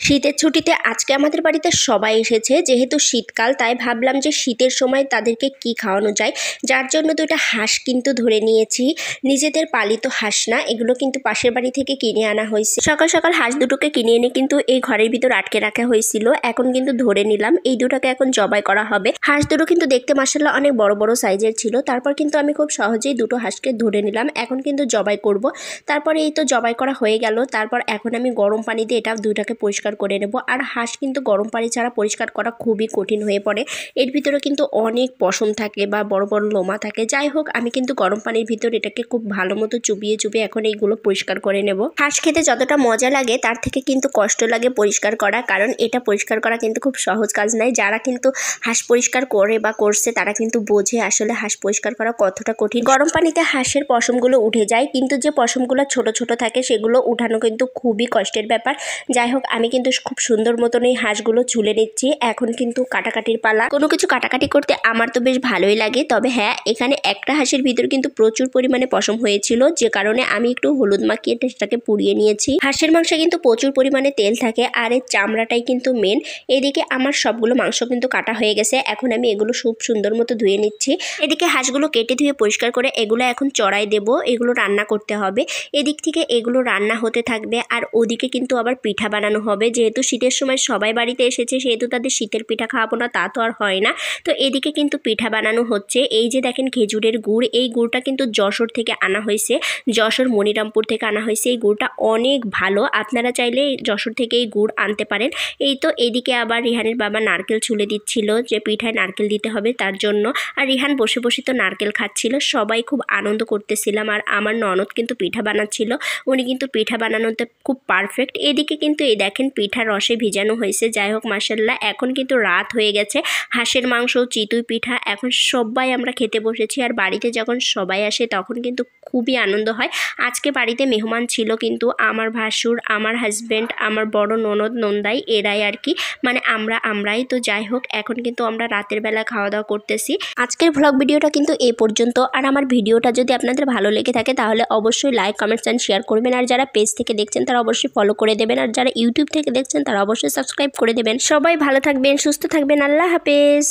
শীতের ছুটিতে আজকে আমাদের বাড়িতে সবাই এসেছে। যেহেতু শীতকাল তাই ভাবলাম যে শীতের সময় তাদেরকে কি খাওয়ানো যায়, যার জন্য দুইটা হাঁস কিন্তু ধরে নিয়েছি। নিজেদের পালিত হাঁস না, এগুলো কিন্তু পাশের বাড়ি থেকে কিনে আনা হয়েছে। সকাল সকাল হাঁস দুটোকে কিনে এনে কিন্তু এই ঘরের ভিতর আটকে রাখা হয়েছিল, এখন কিন্তু ধরে নিলাম। এই দুটোকে এখন জবাই করা হবে। হাঁস দুটো কিন্তু দেখতে মাশাআল্লাহ অনেক বড় বড় সাইজের ছিল। তারপর কিন্তু আমি খুব সহজেই দুটো হাঁসকে ধরে নিলাম, এখন কিন্তু জবাই করব। তারপরে এই তো জবাই করা হয়ে গেল। তারপর এখন আমি গরম পানি দিয়ে এটা দুইটাকে পরিষ্কার করে নেব। আর হাঁস কিন্তু গরম পানি ছাড়া পরিষ্কার করা খুবই কঠিন হয়ে পড়ে। এর ভিতরে কিন্তু অনেক পশম থাকে বা বড় বড় লোমা থাকে। যাই হোক, আমি কিন্তু গরম পানির ভিতর এটাকে খুব ভালো মতো চুবিয়ে চুবিয়ে এখন এইগুলো পরিষ্কার করে নেব। হাঁস খেতে যতটা মজা লাগে তার থেকে কিন্তু কষ্ট লাগে পরিষ্কার করা, কারণ এটা পরিষ্কার করা কিন্তু খুব সহজ কাজ নয়। যারা কিন্তু হাঁস পরিষ্কার করে বা করছে তারা কিন্তু বোঝে আসলে হাঁস পরিষ্কার করা কতটা কঠিন। গরম পানিতে হাঁসের পশমগুলো উঠে যায়, কিন্তু যে পশমগুলো ছোট ছোট থাকে সেগুলো উঠানো কিন্তু খুবই কষ্টের ব্যাপার। যাই হোক, আমি কিন্তু খুব সুন্দর মতন এই হাঁসগুলো ছুলে নিচ্ছি। এখন কিন্তু কাটাকাটির পালা। কোনো কিছু কাটাকাটি করতে আমার তো বেশ ভালোই লাগে, তবে হ্যাঁ, এখানে একটা হাঁসের ভিতর কিন্তু প্রচুর পরিমাণে পশম হয়েছিল, যে কারণে আমি একটু হলুদ মাখিয়ে সেটাকে পুড়িয়ে নিয়েছি। হাঁসের মাংসে কিন্তু প্রচুর পরিমাণে তেল থাকে, আর এর চামড়াটাই কিন্তু মেন। এদিকে আমার সবগুলো মাংস কিন্তু কাটা হয়ে গেছে, এখন আমি এগুলো খুব সুন্দর মতো ধুয়ে নিচ্ছি। এদিকে হাঁসগুলো কেটে ধুয়ে পরিষ্কার করে এগুলো এখন চড়াই দেব, এগুলো রান্না করতে হবে। এদিক থেকে এগুলো রান্না হতে থাকবে, আর ওদিকে কিন্তু আবার পিঠা বানানো হবে। যেহেতু শীতের সময় সবাই বাড়িতে এসেছে, সেহেতু তাদের শীতের পিঠা খাওয়াবো না তা তো আর হয় না। তো এদিকে কিন্তু পিঠা বানানো হচ্ছে। এই যে দেখেন খেজুরের গুড়, এই গুড়টা কিন্তু যশোর থেকে আনা হয়েছে, যশোর মনিরামপুর থেকে আনা হয়েছে। এই গুড়টা অনেক ভালো, আপনারা চাইলে যশোর থেকে এই গুড় আনতে পারেন। এই তো এদিকে আবার রিহানের বাবা নারকেল ছুলে দিচ্ছিল, যে পিঠায় নারকেল দিতে হবে তার জন্য। আর রিহান বসে বসে তো নারকেল খাচ্ছিল, সবাই খুব আনন্দ করতেছিলাম। আর আমার ননদ কিন্তু পিঠা বানাচ্ছিল, উনি কিন্তু পিঠা বানানোতে খুব পারফেক্ট। এদিকে কিন্তু এই দেখেন পিঠা রসে ভিজানো হয়েছে। যাই হোক মাশাআল্লাহ, এখন কিন্তু রাত হয়ে গেছে। হাঁসের মাংস, চিতই পিঠা, এখন সবাই আমরা খেতে বসেছি। আর বাড়িতে যখন সবাই আসে তখন কিন্তু খুবই আনন্দ হয়। আজকে বাড়িতে মেহমান ছিল, কিন্তু আমার ভাসুর, আমার হাজব্যান্ড, আমার বড় ননদ নন্দাই, এরাই আর কি, মানে আমরাই তো। যাই হোক, এখন কিন্তু আমরা রাতের বেলা খাওয়া দাওয়া করতেছি। আজকের ভ্লগ ভিডিওটা কিন্তু এই পর্যন্ত। আর আমার ভিডিওটা যদি আপনাদের ভালো লেগে থাকে তাহলে অবশ্যই লাইক, কমেন্টস অ্যান্ড শেয়ার করবেন। আর যারা পেজ থেকে দেখছেন তারা অবশ্যই ফলো করে দেবেন, আর যারা ইউটিউব থেকে দেখছেন তারা অবশ্যই সাবস্ক্রাইব করে দেবেন। সবাই ভালো থাকবেন, সুস্থ থাকবেন, আল্লাহ হাফেজ।